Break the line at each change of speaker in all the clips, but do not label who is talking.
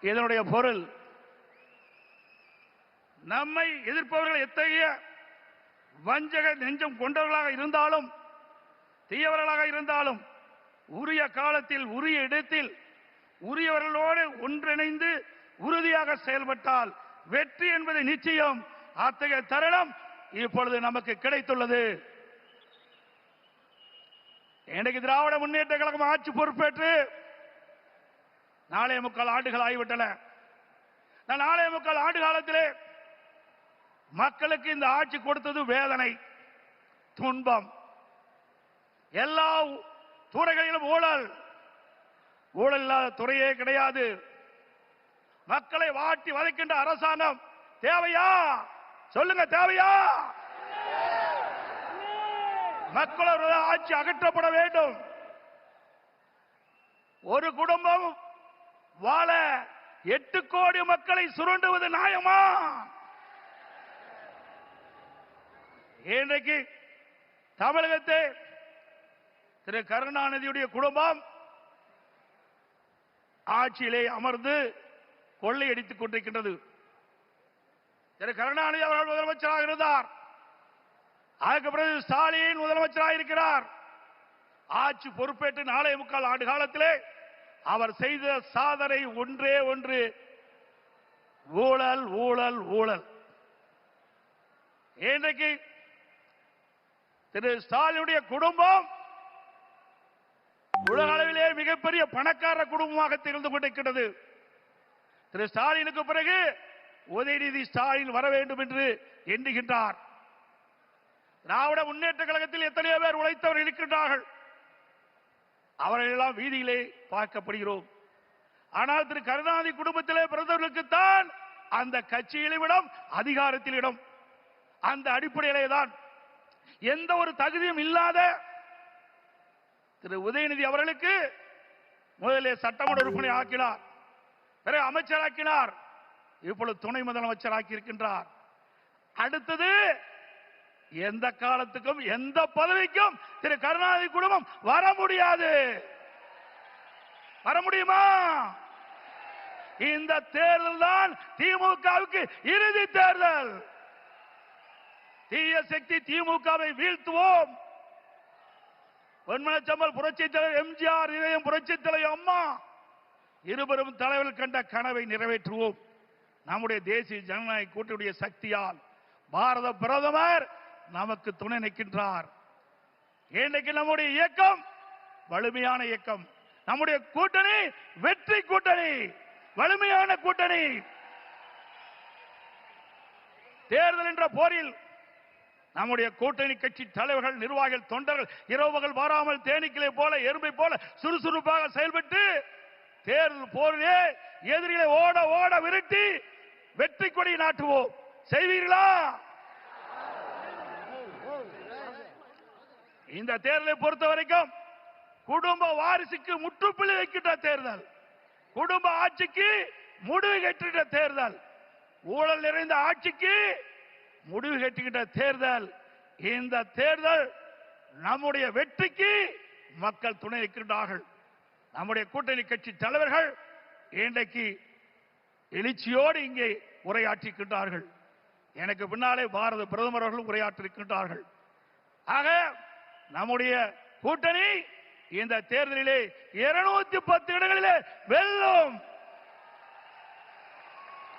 இதனுடைய பொருள் நம்மை எதிர்ப்பவர்கள் எத்தகைய வஞ்சக நெஞ்சம் கொண்டவர்களாக இருந்தாலும் தீயவர்களாக இருந்தாலும் உரிய காலத்தில் உரிய இடத்தில் உரியவர்களோடு ஒன்றிணைந்து உறுதியாக செயல்பட்டால் வெற்றி என்பது நிச்சயம். அத்தகைய தருணம் இப்பொழுது நமக்கு கிடைத்துள்ளது. இன்றைக்கு திராவிட முன்னேற்ற கழகம் ஆட்சி பொறுப்பேற்று 4.25 ஆண்டுகள் ஆகிவிட்டன. 4.25 ஆண்டு காலத்திலே மக்களுக்கு இந்த ஆட்சி கொடுத்தது வேதனை, துன்பம். எல்லா துறைகளிலும் ஊழல். ஊழல் இல்லாத துறையே கிடையாது. மக்களை வாட்டி வதைக்கின்ற அரசாங்கம் தேவையா? சொல்லுங்க, தேவையா? மக்களோட ஆட்சி அகற்றப்பட வேண்டும். ஒரு குடும்பம் வாழ 8 கோடி மக்களை சுரண்டுவது நியாயமா? இன்றைக்கு தமிழகத்தை திரு கருணாநிதியுடைய குடும்பம் ஆட்சியிலே அமர்ந்து கொள்ளையடித்துக் கொண்டிருக்கின்றது. திரு கருணாநிதி அவர்கள் முதலமைச்சராக இருந்தார். அதற்கு பிறகு ஸ்டாலின் முதலமைச்சராக இருக்கிறார். ஆட்சி பொறுப்பேற்று 4.25 ஆண்டு காலத்திலே அவர் செய்த சாதனை ஒன்றே ஒன்று, ஊழல், ஊழல், ஊழல். இன்றைக்கு திரு ஸ்டாலினுடைய குடும்பம் உலக அளவிலே மிகப்பெரிய பணக்கார குடும்பமாக திகழ்ந்து கொண்டிருக்கிறது. திரு ஸ்டாலினுக்கு பிறகு உதயநிதி ஸ்டாலின் வர வேண்டும் என்று எண்ணுகின்றார். திராவிட முன்னேற்ற கழகத்தில் எத்தனையோ பேர் உழைத்தவர்கள் இருக்கின்றார்கள். அவர்கள் எல்லாம் வீதியிலே பார்க்கப்படுகிறோம். ஆனால் திரு கருணாநிதி குடும்பத்திலே பிறந்தவர்களுக்குத்தான் அந்த கட்சியிலும் இடம், அதிகாரத்தில் இடம். அந்த அடிப்படையிலே தான் எந்த ஒரு தகுதியும் இல்லாத திரு உதயநிதி அவர்களுக்கு முதலிலே சட்டமன்ற உறுப்பினர் ஆக்கினார், பிறகு அமைச்சராக்கினார், இப்பொழுது துணை முதலமைச்சராக்கி இருக்கின்றார். அடுத்தது எந்த காலத்துக்கும் எந்த பதவிக்கும் திரு கருணாநிதி குடும்பம் வர முடியாது. வர முடியுமா? இந்த தேர்தல் தான் திமுகவுக்கு இறுதி தேர்தல். தீய சக்தி திமுகவை வீழ்த்துவோம். பொன்மனச்சம்பல் புரட்சித் தலைவர் எம்ஜிஆர், இதயம் புரட்சித் தலைவர் அம்மா இருவரும் தலைவர்கள் கண்ட கனவை நிறைவேற்றுவோம். நம்முடைய தேசிய ஜனநாயக கூட்டணியுடைய சக்தியால் பாரத பிரதமர் நமக்கு துணை நிற்கின்றார். இன்றைக்கு நம்முடைய இயக்கம் வலிமையான இயக்கம். நம்முடைய கூட்டணி வெற்றி கூட்டணி, வலிமையான கூட்டணி. தேர்தல் என்ற போரில் நம்முடைய கூட்டணி கட்சி தலைவர்கள், நிர்வாகிகள், தொண்டர்கள் இரவுகள் வாராமல் தேனீக்களை போல, எறும்பை போல சுறுசுறுப்பாக செயல்பட்டு தேர்தல் போரிலே எதிரிகளை ஓட ஓட விரட்டி வெற்றி கொடி நாட்டுவோம். செய்வீர்களா? இந்த தேர்தலை பொறுத்த வரைக்கும் குடும்ப வாரிசுக்கு முற்றுப்புள்ளி வைக்கின்ற தேர்தல், குடும்ப ஆட்சிக்கு முடிவு கட்டுகின்ற தேர்தல், ஊழல் நிறைந்த ஆட்சிக்கு முடிவு கட்டுகின்ற தேர்தல். இந்த தேர்தல் நம்முடைய வெற்றிக்கு மக்கள் துணை நிற்கின்றார்கள். நம்முடைய கூட்டணி கட்சி தலைவர்கள் இன்றைக்கு எழுச்சியோடு இங்கே உரையாற்றிருக்கின்றார்கள். எனக்கு பின்னாலே பாரத பிரதமர் அவர்கள் உரையாற்றிருக்கின்றார்கள். ஆக நம்முடைய கூட்டணி இந்த தேர்தலிலே 210 இடங்களிலே வெல்லும்.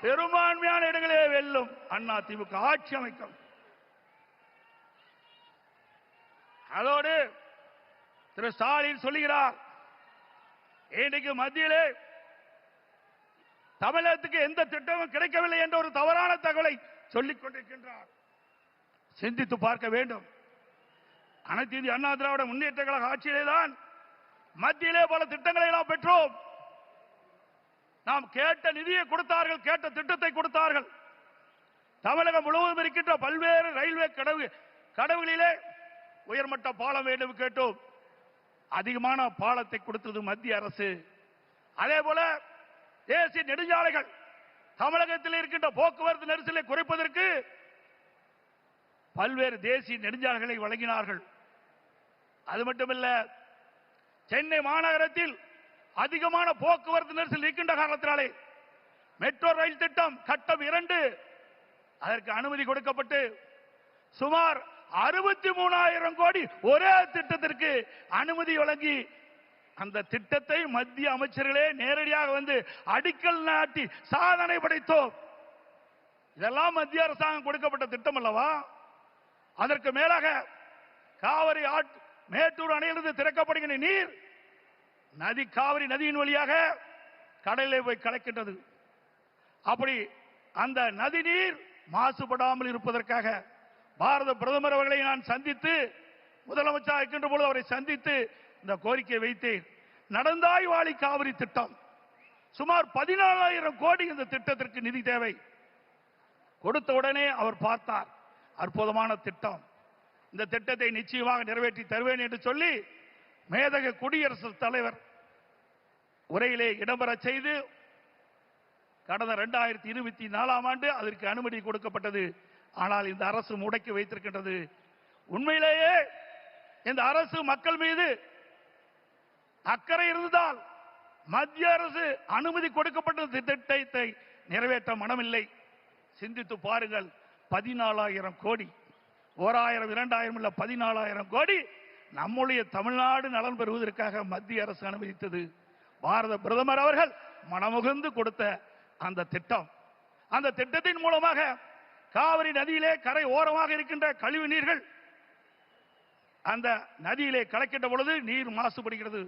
பெரும்பான்மையான இடங்களே வெல்லும். அண்ணா திமுக ஆட்சி அமைக்கும். அதோடு திரு ஸ்டாலின் சொல்லுகிறார், இன்றைக்கு மத்தியிலே தமிழகத்துக்கு எந்த திட்டமும் கிடைக்கவில்லை என்ற ஒரு தவறான தகவலை சொல்லிக் கொண்டிருக்கின்றார். சிந்தித்து பார்க்க வேண்டும். அனைத்து இந்திய அண்ணா திராவிட முன்னேற்ற கழக ஆட்சியிலே தான் மத்தியிலே பல திட்டங்களை எல்லாம் பெற்றோம். நாம் கேட்ட நிதியை கொடுத்தார்கள், கேட்ட திட்டத்தை கொடுத்தார்கள். தமிழகம் முழுவதும் இருக்கின்ற பல்வேறு ரயில்வே கடவுகளிலே உயர்மட்ட பாலம் வேண்டும் கேட்டோம். அதிகமான பாலத்தை கொடுத்தது மத்திய அரசு. அதே போல தேசிய நெடுஞ்சாலைகள், தமிழகத்தில் இருக்கின்ற போக்குவரத்து நெரிசலை குறைப்பதற்கு பல்வேறு தேசிய நெடுஞ்சாலைகளை வழங்கினார்கள். அது மட்டுமல்ல, சென்னை மாநகரத்தில் அதிகமான போக்குவரத்து நெரிசல் இருக்கின்ற காரணத்தினாலே மெட்ரோ ரயில் திட்டம் கட்டம் 2 அதற்கு அனுமதி கொடுக்கப்பட்டு சுமார் 63,000 கோடி ஒரே திட்டத்திற்கு அனுமதி வழங்கி அந்த திட்டத்தை மத்திய அமைச்சர்களே நேரடியாக வந்து அடிக்கல் நாட்டி சாதனை படைத்தோம். இதெல்லாம் மத்திய அரசாங்கம் கொடுக்கப்பட்ட திட்டம் அல்லவா? அதற்கு மேலாக காவிரி மேட்டூர் அணையிலிருந்து திறக்கப்படுகின்ற நீர் காவிரி நதியின் வழியாக கடலிலே போய் கலக்கின்றது. அப்படி அந்த நதி நீர் மாசுபடாமல் இருப்பதற்காக பாரத பிரதமர் அவர்களை நான் சந்தித்து, முதலமைச்சர் இருக்கின்ற பொழுது அவரை சந்தித்து இந்த கோரிக்கை வைத்தேன். நடந்தாய் வாழி காவிரி திட்டம் சுமார் 14,000 கோடி இந்த திட்டத்திற்கு நிதி தேவை. கொடுத்த உடனே அவர் பார்த்தார், அற்புதமான திட்டம், இந்த திட்டத்தை நிச்சயமாக நிறைவேற்றி தருவேன் என்று சொல்லி மேதக குடியரசுத் தலைவர் உரையிலே இடம்பெற செய்து கடந்த 2024 ஆண்டு அதற்கு அனுமதி கொடுக்கப்பட்டது. ஆனால் இந்த அரசு முடக்கி வைத்திருக்கின்றது. உண்மையிலேயே இந்த அரசு மக்கள் மீது அக்கறை இருந்தால் மத்திய அரசு அனுமதி கொடுக்கப்பட்ட திட்டத்தை நிறைவேற்ற மனமில்லை. சிந்தித்து பாருங்கள், 14,000 கோடி, 1000 2000 இல்ல 14,000 கோடி நம்முடைய தமிழ்நாடு நலன் பெறுவதற்காக மத்திய அரசு அனுமதித்தது. பாரத பிரதமர் அவர்கள் மனமுகந்து கொடுத்த அந்த திட்டம், அந்த திட்டத்தின் மூலமாக காவிரி நதியிலே கரை ஓரமாக இருக்கின்ற கழிவு நீர்கள் அந்த நதியிலே கலக்கின்ற பொழுது நீர் மாசுபடுகிறது.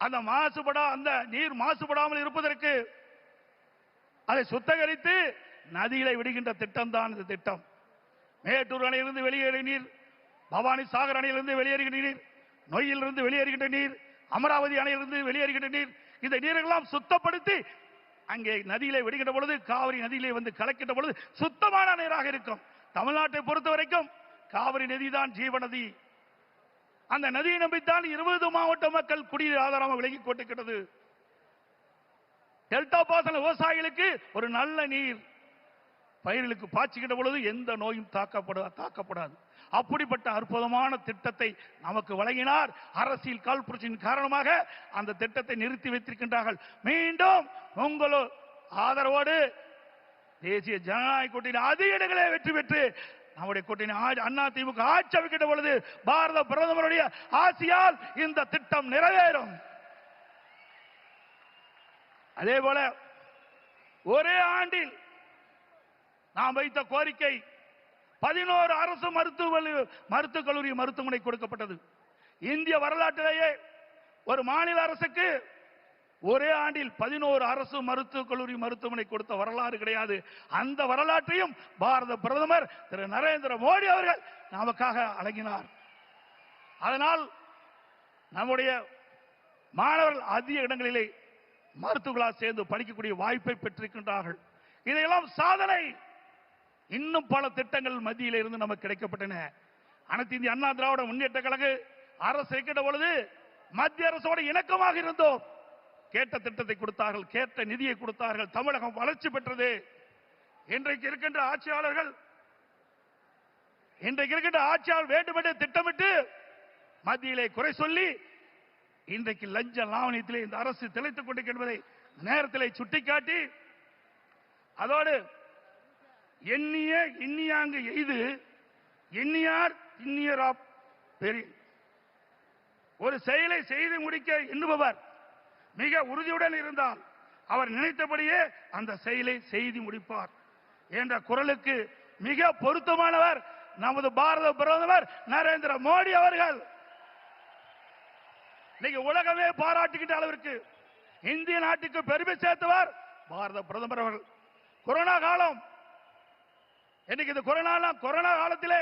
அந்த நீர் மாசுபடாமல் இருப்பதற்கு அதை சுத்தகரித்து நதியிலே விடுகின்ற திட்டம் தான் இந்த திட்டம். மேட்டூர் அணையிலிருந்து வெளியேறிய நீர், பவானி சாகர் அணையிலிருந்து வெளியேறுகின்ற நீர், நொய்யிலிருந்து வெளியேறுகின்ற நீர், அமராவதி அணையிலிருந்து வெளியேறுகின்ற நீர், இந்த நீரெல்லாம் சுத்தப்படுத்தி அங்கே நதியிலே விடுகின்ற பொழுது காவிரி நதியிலே வந்து கலக்கின்ற பொழுது சுத்தமான நீராக இருக்கும். தமிழ்நாட்டை பொறுத்த வரைக்கும் காவிரி நதி தான் ஜீவநதி. அந்த நதியை நம்பித்தான் 20 மாவட்ட மக்கள் குடிநீர் ஆதாரமாக விலகி கொண்டிருக்கிறது. டெல்டா பாசன விவசாயிகளுக்கு ஒரு நல்ல நீர் பயிர்களுக்கு பாய்ச்சுகின்ற பொழுது எந்த நோயும் தாக்கப்படாது. அப்படிப்பட்ட அற்புதமான திட்டத்தை நமக்கு வழங்கினார். அரசியல் காழ்ப்புணர்ச்சியின் காரணமாக அந்த திட்டத்தை நிறுத்தி வைத்திருக்கின்றார்கள். மீண்டும் உங்கள் ஆதரவோடு தேசிய ஜனநாயக கூட்டணி அதிக இடங்களே வெற்றி பெற்று நம்முடைய கூட்டணி அண்ணா திமுக ஆட்சி அமைக்கின்ற பொழுது பாரத பிரதமருடைய ஆசியால் இந்த திட்டம் நிறைவேறும். அதே போல ஒரே ஆண்டில் நாம் வைத்த கோரிக்கை 11 அரசு மருத்துவக் கல்லூரி மருத்துவமனை கொடுக்கப்பட்டது. இந்திய வரலாற்றிலேயே ஒரு மாநில அரசுக்கு ஒரே ஆண்டில் 11 அரசு மருத்துவக் கல்லூரி மருத்துவமனை கொடுத்த வரலாறு கிடையாது. அந்த வரலாற்றையும் பாரத பிரதமர் திரு நரேந்திர மோடி அவர்கள் நமக்காக வழங்கினார். அதனால் நம்முடைய மாணவர்கள் அதிக இடங்களிலே மருத்துவர்களாக சேர்ந்து படிக்கக்கூடிய வாய்ப்பை பெற்றிருக்கின்றார்கள். இதையெல்லாம் சாதனை. இன்னும் பல திட்டங்கள் மத்தியில் இருந்து நமக்கு கிடைக்கப்பட்டன. அனைத்து இந்திய அண்ணா திராவிட முன்னேற்ற கழக அரசு இருக்கின்ற பொழுது மத்திய அரசோடு இணக்கமாக இருந்தோம். கேட்ட திட்டத்தை கொடுத்தார்கள், கேட்ட நிதியை கொடுத்தார்கள். தமிழகம் வளர்ச்சி பெற்றது. இன்றைக்கு இருக்கின்ற ஆட்சியாளர் வேண்டுமென்றே திட்டமிட்டு மத்தியிலே குறை சொல்லி இன்றைக்கு லஞ்ச லாவணியத்திலே இந்த அரசு திளைத்துக் கொண்டிருக்கின்றதை நேரத்திலே சுட்டிக்காட்டி, அதோடு எண்ணிய இன்னியாங்கு எய்து எண்ணியார் திண்ணியரா பெரிய ஒரு செயலை செய்து முடிக்க எண்ணுபவர் மிக உறுதியுடன் இருந்தால் அவர் நினைத்தபடியே அந்த செயலை செய்து முடிப்பார் என்ற குரலுக்கு மிக பொருத்தமானவர் நமது பாரத பிரதமர் நரேந்திர மோடி அவர்கள். இன்னைக்கு உலகமே பாராட்டுகின்ற அளவிற்கு இந்திய நாட்டுக்கு பெருமை சேர்த்தவர் பாரத பிரதமர் அவர்கள். கொரோனா காலம், இன்னைக்கு இந்த கொரோனா காலத்திலே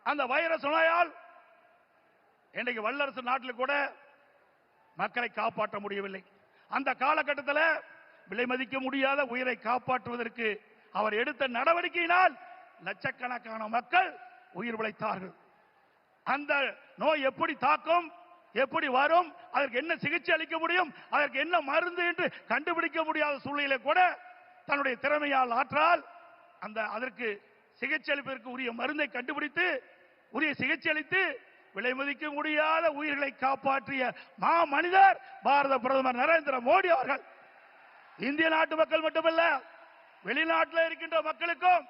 அந்த வைரஸ் நோயால் இன்றைக்கு வல்லரசு நாட்டில் கூட மக்களை காப்பாற்ற முடியவில்லை. அந்த காலகட்டத்தில் விலை மதிக்க முடியாத உயிரை காப்பாற்றுவதற்கு அவர் எடுத்த நடவடிக்கையினால் லட்சக்கணக்கான மக்கள் உயிர் பிழைத்தார்கள். அந்த நோய் எப்படி தாக்கும், எப்படி வரும், அதற்கு என்ன சிகிச்சை அளிக்க முடியும், அதற்கு என்ன மருந்து என்று கண்டுபிடிக்க முடியாத சூழ்நிலை கூட தன்னுடைய திறமையால் ஆற்றால் அதற்கு சிகிச்சை அளிப்பதற்கு உரிய மருந்தை கண்டுபிடித்து உரிய சிகிச்சை அளித்து விலை மதிக்க முடியாத உயிர்களை காப்பாற்றிய மா மனிதர் பாரத பிரதமர் நரேந்திர மோடி அவர்கள். இந்திய நாட்டு மக்கள் மட்டுமல்ல, வெளிநாட்டில் இருக்கின்ற மக்களுக்கும்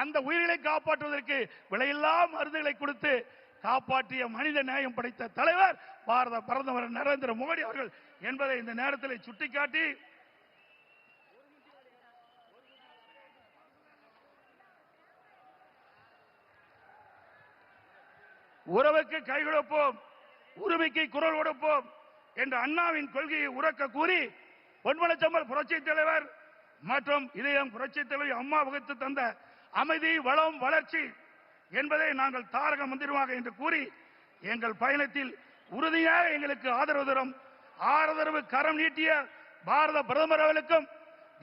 அந்த உயிர்களை காப்பாற்றுவதற்கு விலையில்லா மருந்துகளை கொடுத்து காப்பாற்றிய மனித நேயம் படைத்த தலைவர் பாரத பிரதமர் நரேந்திர மோடி அவர்கள் என்பதை இந்த நேரத்தில் சுட்டிக்காட்டி, உறவுக்கு கை கொடுப்போம், உரிமைக்கு குரல் கொடுப்போம் என்ற அண்ணாவின் கொள்கையை உறக்க கூறி, பொன்மனச்செம்மல் புரட்சி தலைவர் மற்றும் இதயம் புரட்சி தலைவர் அம்மா வகுத்து தந்த அமைதி, வளம், வளர்ச்சி என்பதை நாங்கள் தாரக மந்திரமாக என்று கூறி, எங்கள் பயணத்தில் உறுதியாக எங்களுக்கு ஆதரவு கரம் நீட்டிய பாரத பிரதமர் அவர்களுக்கும்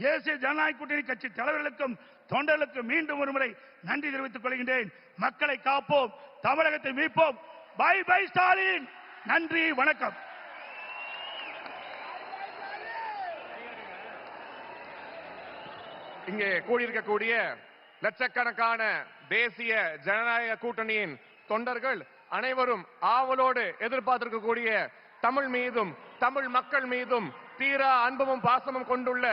தேசிய ஜனநாயக கூட்டணி கட்சி தலைவர்களுக்கும் தொண்டர்களுக்கும் மீண்டும் ஒருமுறை நன்றி தெரிவித்துக் கொள்கின்றேன். மக்களை காப்போம், தமிழகத்தை மீட்போம். By by Stalin. நன்றி, வணக்கம்.
இங்கே கூடியிருக்கக்கூடிய லட்சக்கணக்கான தேசிய ஜனநாயக கூட்டணியின் தொண்டர்கள் அனைவரும் ஆவலோடு எதிர்பார்த்திருக்கக்கூடிய தமிழ் மீதும் தமிழ் மக்கள் மீதும் தீரா அன்பும் பாசமும் கொண்டுள்ள